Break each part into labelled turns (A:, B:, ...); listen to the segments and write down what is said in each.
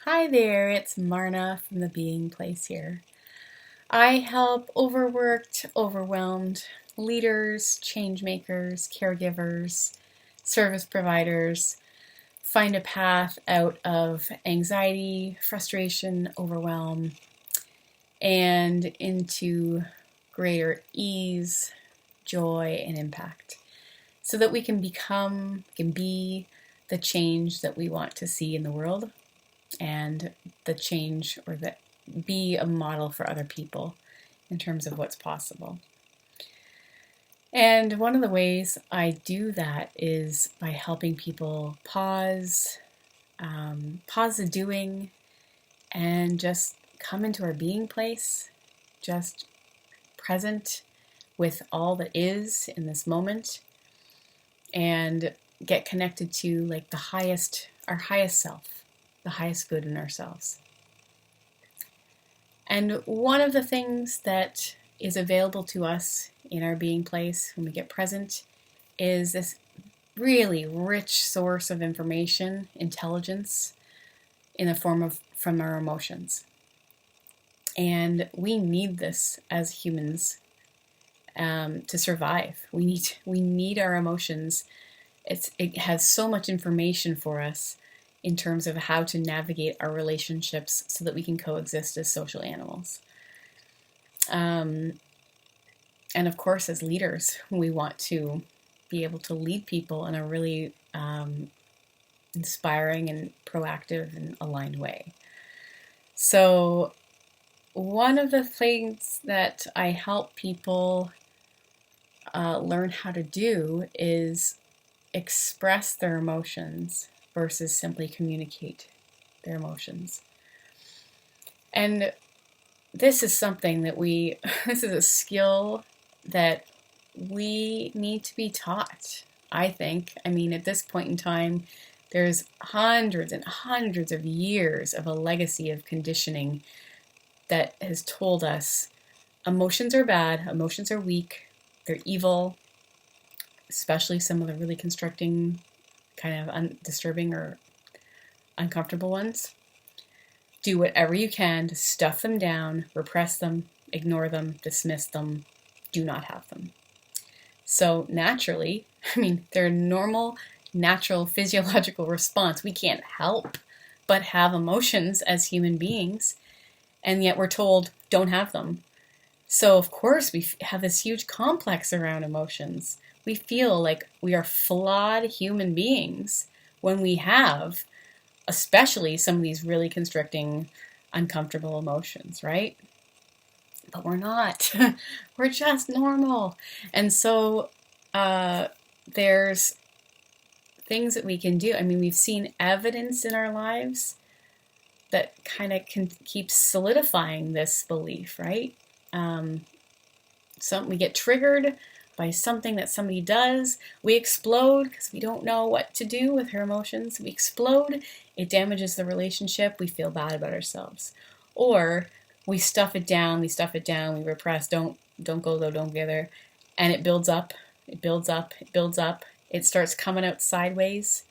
A: Hi there, it's Marna from the Being Place here. I help overworked, overwhelmed leaders, change makers, caregivers, service providers find a path out of anxiety, frustration, overwhelm, and into greater ease, joy, and impact so that we can be the change that we want to see in the world and the change or that be a model for other people in terms of what's possible. And one of the ways I do that is by helping people pause the doing, and just come into our being place, just present with all that is in this moment, and get connected to like our highest self, the highest good in ourselves. And one of the things that is available to us in our being place when we get present is this really rich source of information, intelligence, in the form of from our emotions. And we need this as humans to survive. We need our emotions. It has so much information for us in terms of how to navigate our relationships so that we can coexist as social animals. And of course, as leaders, we want to be able to lead people in a really inspiring and proactive and aligned way. So one of the things that I help people learn how to do is express their emotions versus simply communicate their emotions. And this is something that this is a skill that we need to be taught, I think. I mean, at this point in time, there's hundreds and hundreds of years of a legacy of conditioning that has told us emotions are bad, emotions are weak, they're evil, especially some of the really constricting, kind of disturbing or uncomfortable ones. Do whatever you can to stuff them down, repress them, ignore them, dismiss them, do not have them. So naturally, they're a normal, natural, physiological response. We can't help but have emotions as human beings, and yet we're told don't have them. So of course we have this huge complex around emotions. We feel like we are flawed human beings when we have, especially some of these really constricting, uncomfortable emotions, right? But we're not. We're just normal. And so there's things that we can do. We've seen evidence in our lives that kind of can keep solidifying this belief, right? So we get triggered by something that somebody does. We explode because we don't know what to do with our emotions. We explode. It damages the relationship. We feel bad about ourselves. Or we stuff it down, we repress, don't go though, don't go there. And it builds up, it builds up, it builds up. It starts coming out sideways.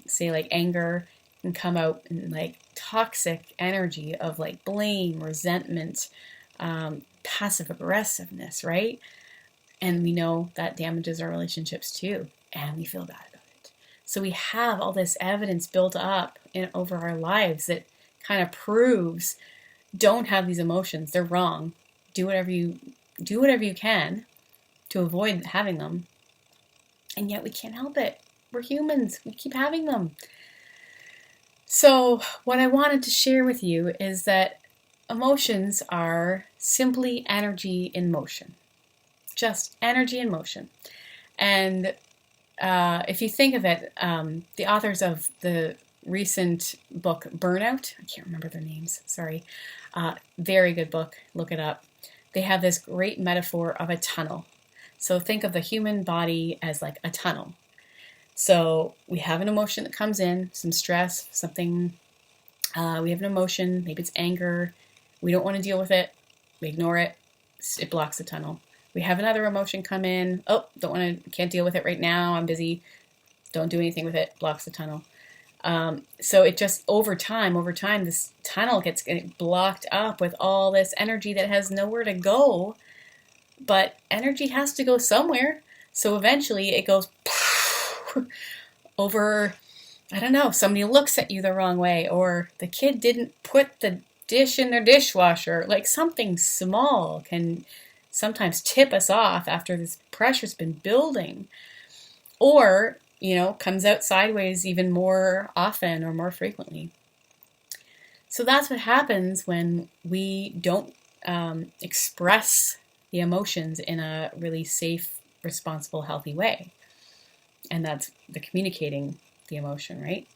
A: Say like anger can come out in like toxic energy of like blame, resentment, passive aggressiveness, right? And we know that damages our relationships too, and we feel bad about it. So we have all this evidence built up over our lives that kind of proves don't have these emotions. They're wrong. Do whatever you can to avoid having them. And yet we can't help it. We're humans. We keep having them. So what I wanted to share with you is that emotions are simply energy in motion. Just energy in motion. And if you think of it, the authors of the recent book Burnout, I can't remember their names, sorry, very good book, look it up. They have this great metaphor of a tunnel. So think of the human body as like a tunnel. So we have an emotion that comes in, some stress, something, we have an emotion, maybe it's anger, we don't want to deal with it, we ignore it, it blocks the tunnel. We have another emotion come in, can't deal with it right now, I'm busy, don't do anything with it, blocks the tunnel. So it just over time, this tunnel gets blocked up with all this energy that has nowhere to go. But energy has to go somewhere. So eventually it goes over, I don't know, somebody looks at you the wrong way, or the kid didn't put the dish in their dishwasher. Like something small can sometimes tip us off after this pressure's been building. Or, comes out sideways even more often or more frequently. So that's what happens when we don't express the emotions in a really safe, responsible, healthy way. And that's the communicating the emotion, right?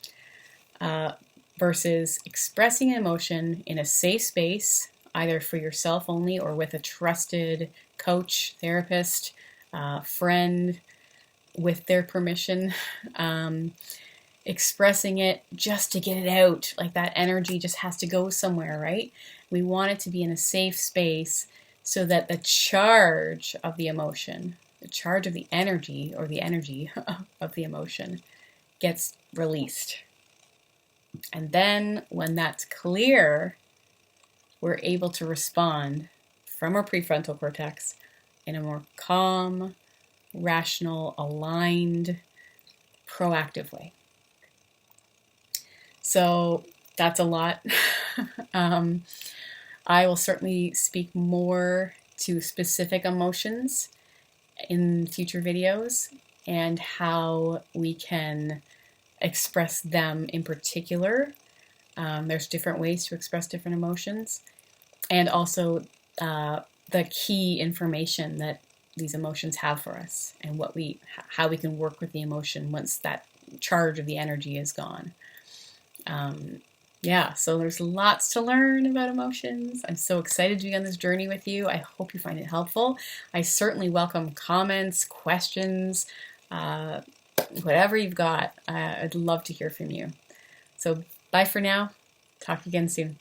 A: Versus expressing an emotion in a safe space, either for yourself only or with a trusted coach, therapist, friend, with their permission, expressing it just to get it out. Like that energy just has to go somewhere, right? We want it to be in a safe space so that the charge of the emotion, the charge of the energy, or the energy of the emotion gets released. And then when that's clear, we're able to respond from our prefrontal cortex in a more calm, rational, aligned, proactive way. So that's a lot. I will certainly speak more to specific emotions in future videos and how we can express them in particular. There's different ways to express different emotions, and also the key information that these emotions have for us, and how we can work with the emotion once that charge of the energy is gone. So there's lots to learn about emotions. I'm so excited to be on this journey with you. I hope you find it helpful. I certainly welcome comments, questions, whatever you've got. I'd love to hear from you. So bye for now. Talk again soon.